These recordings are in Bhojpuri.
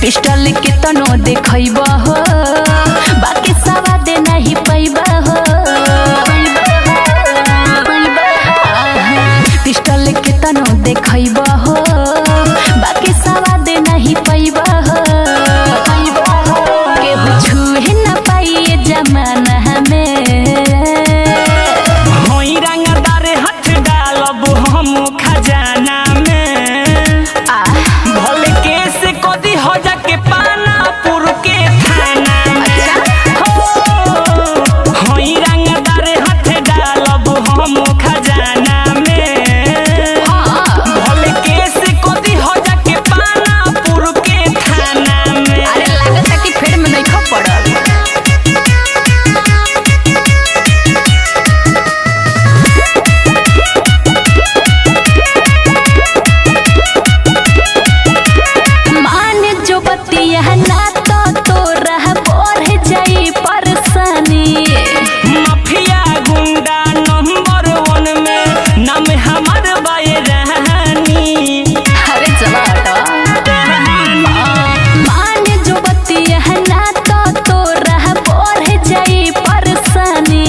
पिस्टल के तनो देखैबा हो बाकी सवाद नहीं पैबा हो। पिस्टल के तनो देखैबा हो बाकी सवाद नहीं पैबा हो। केहू छुए न पाइए जमाना में होई रंगदार हाथ डालब हम खजाना में। भले केस कदी हो जाके पानापुर के थाना में। होई रंगदार हाथ डालब हम खजाना में। भले केस कदी हो जाके पानापुर के थाना में। अरे लागत कि फेर में नहीं खा पड़ल। माफिया गुंडा नंबर 1 में नाम हमार बाए रहनी। अरे चला मान जो बतिया ना तो रह बढ़ जाई परेशानी।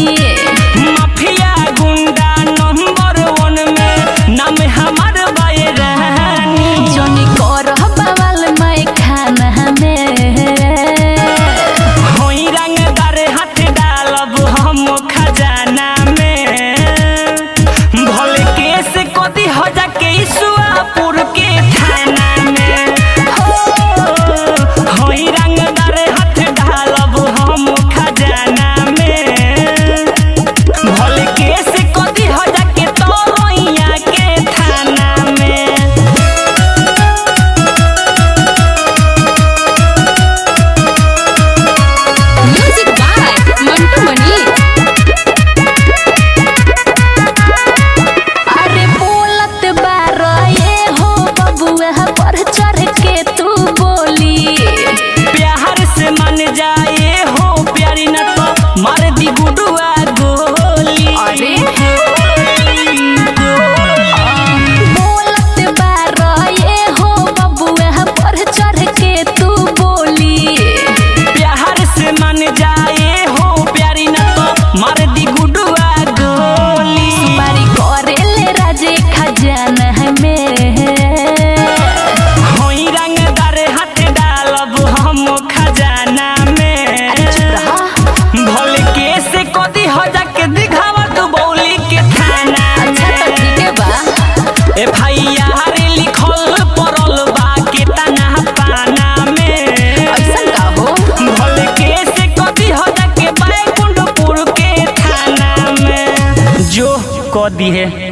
माफिया गुंडा नंबर 1 में नाम हमार बाए रहनी। जोनी करह बवाल मैं खाना में होई रंगदार हाथ डालब हम खजाना में। भले केस कदी हो जाके ईसुआपुर के थाना में। होई रंगदार हाथ डालब हम खजाना में। भले केस कदी हो जाके तोरैया के थाना में। म्यूजिक बाय मंटू मनी। अरे बोलत बार ये हो बबुआ पर चढ़ के तू बोली। प्यार से मन जाए हो प्यारी न तो मार दी गुडुआ गोली। अरे बोलत बार ये हो बबुआ पर चढ़ के तू बोली। प्यार से मन जाए हो प्यारी न तो मार दी गुडुआ गोली। सुपारी करेले राजे खजाना में होई रंगदार हाथ डालब हम खजाना में। भले केस कदी हो जाके दिखावा तू बौली के थाना अच्छा तो ठीक है बा। FIR लिखल पड़ल बा के तना पाना में। ऐसन का हो भले केस कदी हो जाके बैकुंठपुर के थाना में। जो कदी है।